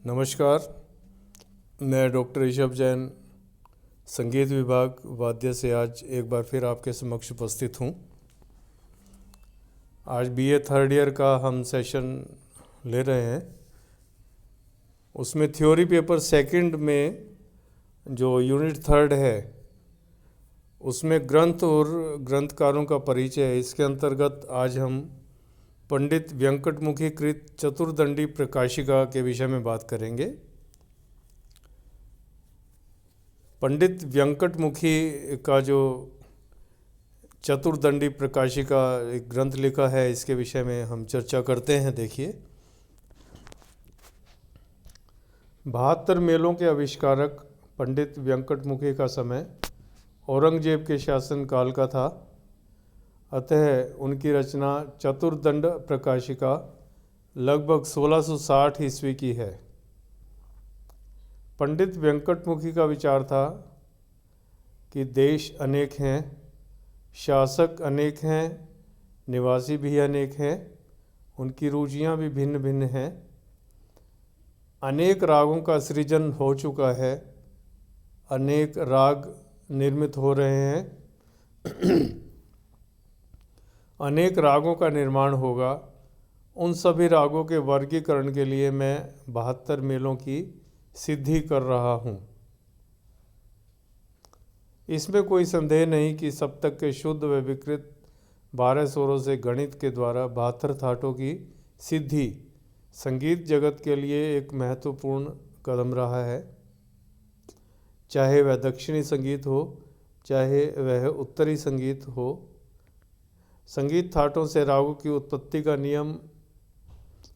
नमस्कार। मैं डॉक्टर ऋषभ जैन, संगीत विभाग वाद्य से आज एक बार फिर आपके समक्ष उपस्थित हूँ। आज बीए थर्ड ईयर का हम सेशन ले रहे हैं। उसमें थ्योरी पेपर सेकंड में जो यूनिट थर्ड है उसमें ग्रंथ और ग्रंथकारों का परिचय है। इसके अंतर्गत आज हम पंडित व्यंकटमुखी कृत चतुर्दंडी प्रकाशिका के विषय में बात करेंगे। पंडित व्यंकटमुखी का जो चतुर्दंडी प्रकाशिका एक ग्रंथ लिखा है, इसके विषय में हम चर्चा करते हैं। देखिए, 72 मेलों के आविष्कारक पंडित व्यंकटमुखी का समय औरंगजेब के शासन काल का था, अतः उनकी रचना चतुर्दंड प्रकाशिका लगभग 1660 ईस्वी की है। पंडित व्यंकटमुखी का विचार था कि देश अनेक हैं, शासक अनेक हैं, निवासी भी अनेक हैं, उनकी रुचियां भी भिन्न भिन्न हैं। अनेक रागों का सृजन हो चुका है, अनेक राग निर्मित हो रहे हैं, अनेक रागों का निर्माण होगा। उन सभी रागों के वर्गीकरण के लिए मैं 72 मेलों की सिद्धि कर रहा हूँ। इसमें कोई संदेह नहीं कि सप्तक के शुद्ध व विकृत 12 स्वरों से गणित के द्वारा 72 थाटों की सिद्धि संगीत जगत के लिए एक महत्वपूर्ण कदम रहा है। चाहे वह दक्षिणी संगीत हो, चाहे वह उत्तरी संगीत हो, संगीत थाटों से रागों की उत्पत्ति का नियम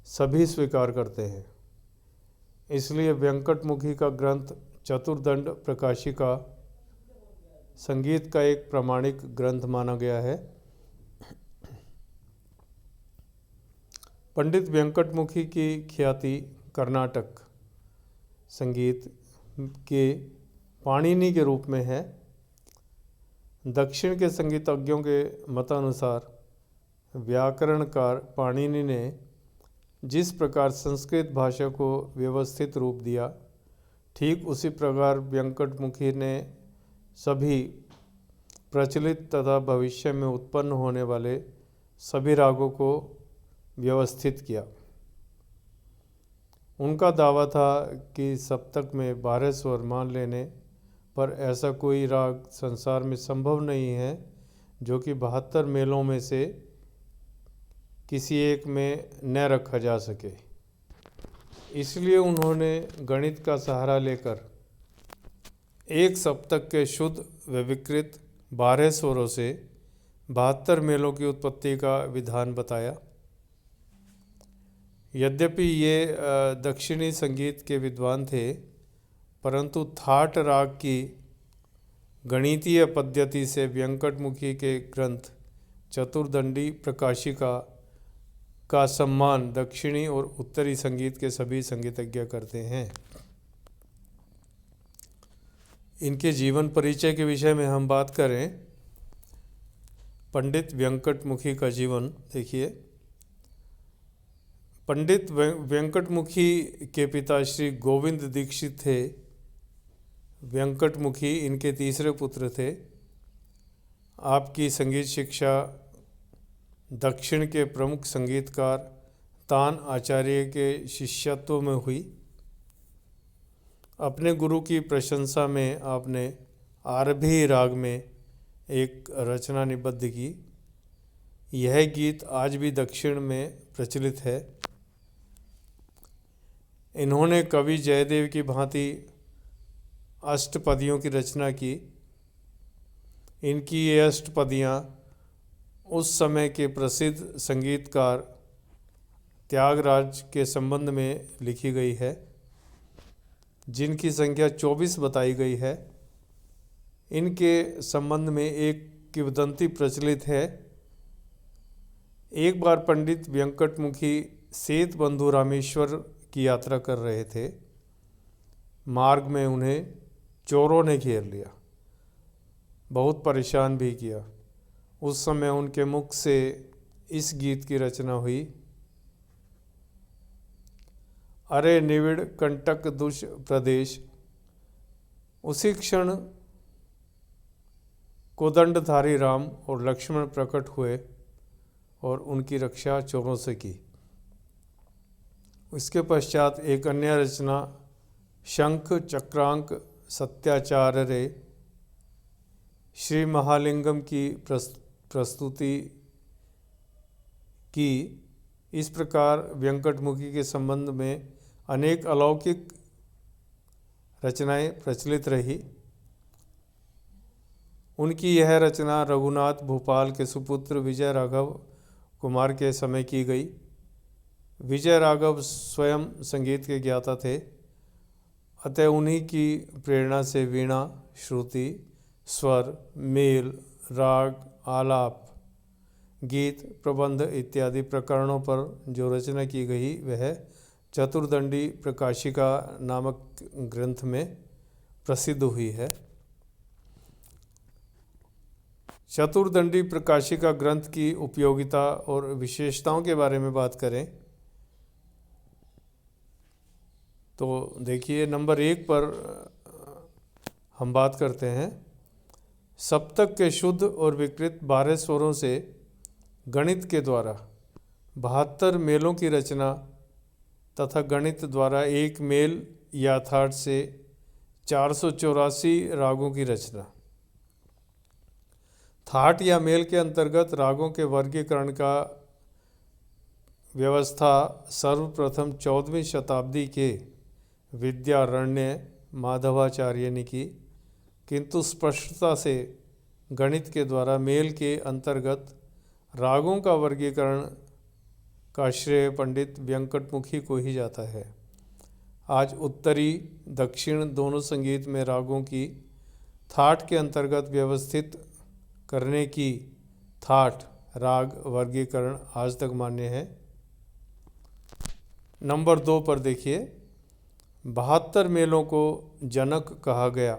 सभी स्वीकार करते हैं। इसलिए व्यंकटमुखी का ग्रंथ चतुर्दंड प्रकाशिका संगीत का एक प्रामाणिक ग्रंथ माना गया है। पंडित व्यंकटमुखी की ख्याति कर्नाटक संगीत के पाणिनि के रूप में है। दक्षिण के संगीतज्ञों के मतानुसार व्याकरणकार पाणिनि ने जिस प्रकार संस्कृत भाषा को व्यवस्थित रूप दिया, ठीक उसी प्रकार व्यंकटमुखी ने सभी प्रचलित तथा भविष्य में उत्पन्न होने वाले सभी रागों को व्यवस्थित किया। उनका दावा था कि सप्तक में 12 स्वर मान लेने पर ऐसा कोई राग संसार में संभव नहीं है जो कि 72 मेलों में से किसी एक में न रखा जा सके। इसलिए उन्होंने गणित का सहारा लेकर एक सप्तक के शुद्ध व विकृत 12 स्वरों से 72 मेलों की उत्पत्ति का विधान बताया। यद्यपि ये दक्षिणी संगीत के विद्वान थे, परंतु थाट राग की गणितीय पद्धति से व्यंकटमुखी के ग्रंथ चतुर्दंडी प्रकाशिका का सम्मान दक्षिणी और उत्तरी संगीत के सभी संगीतज्ञ करते हैं। इनके जीवन परिचय के विषय में हम बात करें। पंडित व्यंकटमुखी का जीवन देखिए। पंडित व्यंकटमुखी के पिता श्री गोविंद दीक्षित थे। व्यंकटमुखी इनके तीसरे पुत्र थे। आपकी संगीत शिक्षा दक्षिण के प्रमुख संगीतकार तान आचार्य के शिष्यत्व में हुई। अपने गुरु की प्रशंसा में आपने आरभी राग में एक रचना निबद्ध की। यह गीत आज भी दक्षिण में प्रचलित है। इन्होंने कवि जयदेव की भांति अष्टपदियों की रचना की। इनकी ये अष्टपदियाँ उस समय के प्रसिद्ध संगीतकार त्यागराज के संबंध में लिखी गई है, जिनकी संख्या 24 बताई गई है। इनके संबंध में एक किंवदंती प्रचलित है। एक बार पंडित व्यंकटमुखी सेत बंधु रामेश्वर की यात्रा कर रहे थे। मार्ग में उन्हें चोरों ने घेर लिया, बहुत परेशान भी किया। उस समय उनके मुख से इस गीत की रचना हुई। अरे निविड़ कंटक दुष प्रदेश। उसी क्षण कोदंडधारी राम और लक्ष्मण प्रकट हुए और उनकी रक्षा चोरों से की। इसके पश्चात एक अन्य रचना शंख चक्रांक सत्याचार रे श्री महालिंगम की प्रस्तुति की। इस प्रकार व्यंकटमुखी के संबंध में अनेक अलौकिक रचनाएं प्रचलित रही। उनकी यह रचना रघुनाथ भोपाल के सुपुत्र विजय राघव कुमार के समय की गई। विजय राघव स्वयं संगीत के ज्ञाता थे, अतः उन्हीं की प्रेरणा से वीणा, श्रुति, स्वर, मेल, राग, आलाप, गीत, प्रबंध इत्यादि प्रकरणों पर जो रचना की गई वह चतुर्दंडी प्रकाशिका नामक ग्रंथ में प्रसिद्ध हुई है। चतुर्दंडी प्रकाशिका ग्रंथ की उपयोगिता और विशेषताओं के बारे में बात करें तो देखिए, नंबर 1 पर हम बात करते हैं। सप्तक के शुद्ध और विकृत 12 स्वरों से गणित के द्वारा 72 मेलों की रचना तथा गणित द्वारा एक मेल यथार्थ से 484 रागों की रचना। थाट या मेल के अंतर्गत रागों के वर्गीकरण का व्यवस्था सर्वप्रथम 14वीं शताब्दी के विद्यारण्य माधवाचार्य ने की, किंतु स्पष्टता से गणित के द्वारा मेल के अंतर्गत रागों का वर्गीकरण का श्रेय पंडित व्यंकटमुखी को ही जाता है। आज उत्तरी दक्षिण दोनों संगीत में रागों की थाट के अंतर्गत व्यवस्थित करने की थाट राग वर्गीकरण आज तक मान्य है। नंबर 2 पर देखिए, 72 मेलों को जनक कहा गया।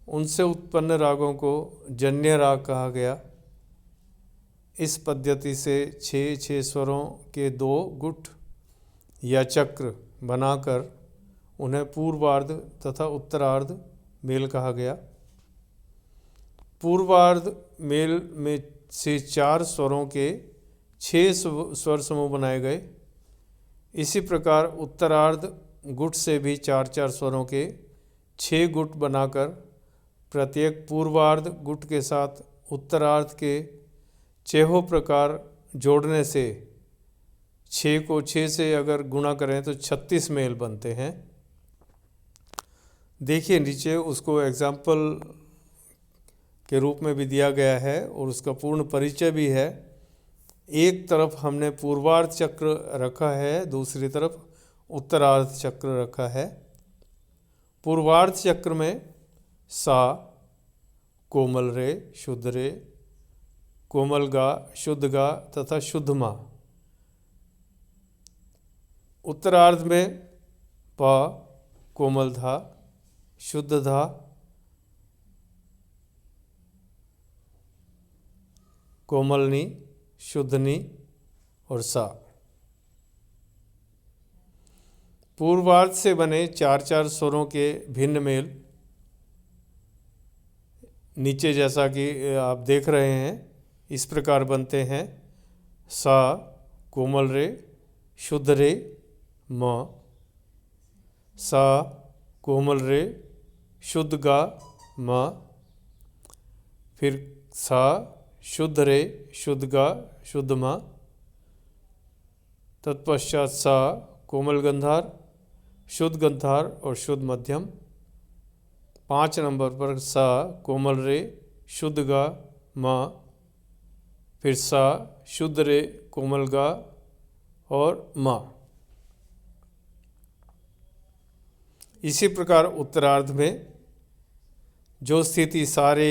उनसे उत्पन्न रागों को जन्य राग कहा गया। इस पद्धति से 6 स्वरों के 2 गुट या चक्र बनाकर उन्हें पूर्वार्ध तथा उत्तरार्ध मेल कहा गया। पूर्वार्ध मेल में से 4 स्वरों के 6 स्वर समूह बनाए गए। इसी प्रकार उत्तरार्ध गुट से भी 4 स्वरों के 6 गुट बनाकर प्रत्येक पूर्वार्ध गुट के साथ उत्तरार्ध के 6 प्रकार जोड़ने से 6 को 6 से अगर गुणा करें तो 36 मेल बनते हैं। देखिए नीचे उसको एग्जाम्पल के रूप में भी दिया गया है और उसका पूर्ण परिचय भी है। एक तरफ हमने पूर्वार्ध चक्र रखा है, दूसरी तरफ उत्तरार्ध चक्र रखा है। पूर्वार्ध चक्र में सा, कोमल रे, शुद्ध रे, कोमल गा, शुद्ध गा तथा शुद्ध मा। उत्तरार्ध में प, कोमल धा, शुद्ध धा, कोमलनी, शुद्धनी और सा। पूर्वार्ध से बने 4 स्वरों के भिन्न मेल नीचे जैसा कि आप देख रहे हैं इस प्रकार बनते हैं। सा, कोमल रे, शुद्ध रे, म। सा, कोमल रे, शुद्ध गा, म। फिर सा, शुद्ध रे, शुद्ध गा, शुद्ध मा। तत्पश्चात सा, कोमल गंधार, शुद्ध गंधार और शुद्ध मध्यम। 5 नंबर पर सा, कोमल रे, शुद्ध गा, मा। फिर सा, शुद्ध रे, कोमल गा और मा। इसी प्रकार उत्तरार्ध में जो स्थिति सारे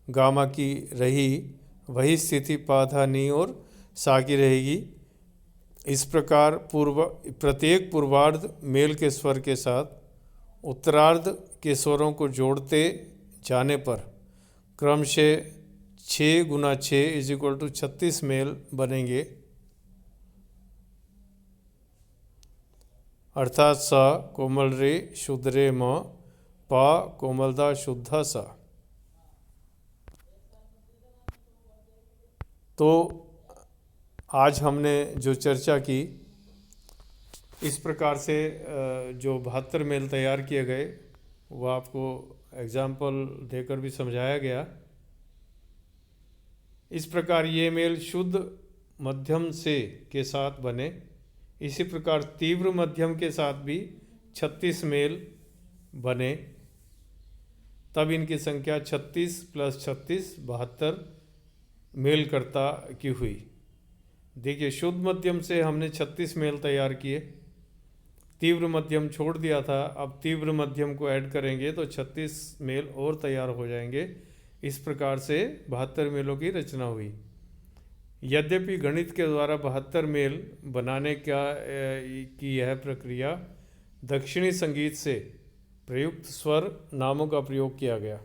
गामा की रही वही स्थिति पा, धा, नी और सा की रहेगी। इस प्रकार प्रत्येक पूर्वार्ध मेल के स्वर के साथ उत्तरार्ध के स्वरों को जोड़ते जाने पर क्रमशः 6 गुना 6 = 36 मेल बनेंगे। अर्थात स कोमल रे शुद्ध रे म प कोमलदा शुद्ध सा। तो आज हमने जो चर्चा की, इस प्रकार से जो 72 मेल तैयार किए गए वो आपको एग्जाम्पल देकर भी समझाया गया। इस प्रकार ये मेल शुद्ध मध्यम से के साथ बने। इसी प्रकार तीव्र मध्यम के साथ भी 36 मेल बने, तब इनकी संख्या 36 + 36 72 मेल करता की हुई। देखिए, शुद्ध मध्यम से हमने 36 मेल तैयार किए, तीव्र मध्यम छोड़ दिया था, अब तीव्र मध्यम को ऐड करेंगे तो 36 मेल और तैयार हो जाएंगे। इस प्रकार से 72 मेलों की रचना हुई। यद्यपि गणित के द्वारा 72 मेल बनाने की यह प्रक्रिया दक्षिणी संगीत से प्रयुक्त स्वर नामों का प्रयोग किया गया,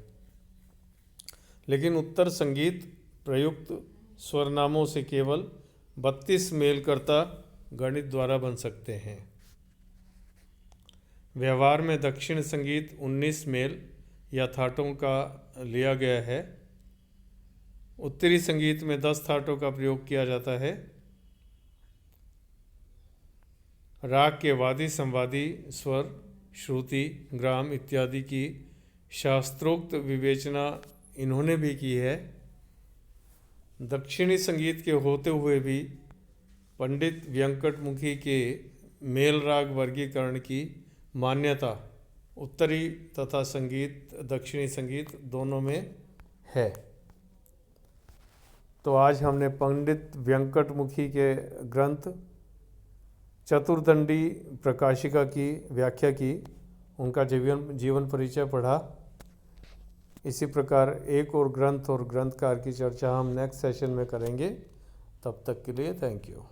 लेकिन उत्तर संगीत प्रयुक्त स्वर नामों से केवल 32 मेल करता गणित द्वारा बन सकते हैं। व्यवहार में दक्षिण संगीत 19 मेल या थाटों का लिया गया है। उत्तरी संगीत में 10 थाटों का प्रयोग किया जाता है। राग के वादी संवादी स्वर, श्रुति, ग्राम इत्यादि की शास्त्रोक्त विवेचना इन्होंने भी की है। दक्षिणी संगीत के होते हुए भी पंडित व्यंकटमुखी के मेल राग वर्गीकरण की मान्यता उत्तरी तथा दक्षिणी संगीत दोनों में है। तो आज हमने पंडित व्यंकटमुखी के ग्रंथ चतुर्दंडी प्रकाशिका की व्याख्या की, उनका जीवन परिचय पढ़ा। इसी प्रकार एक और ग्रंथ और ग्रंथकार की चर्चा हम नेक्स्ट सेशन में करेंगे। तब तक के लिए थैंक यू।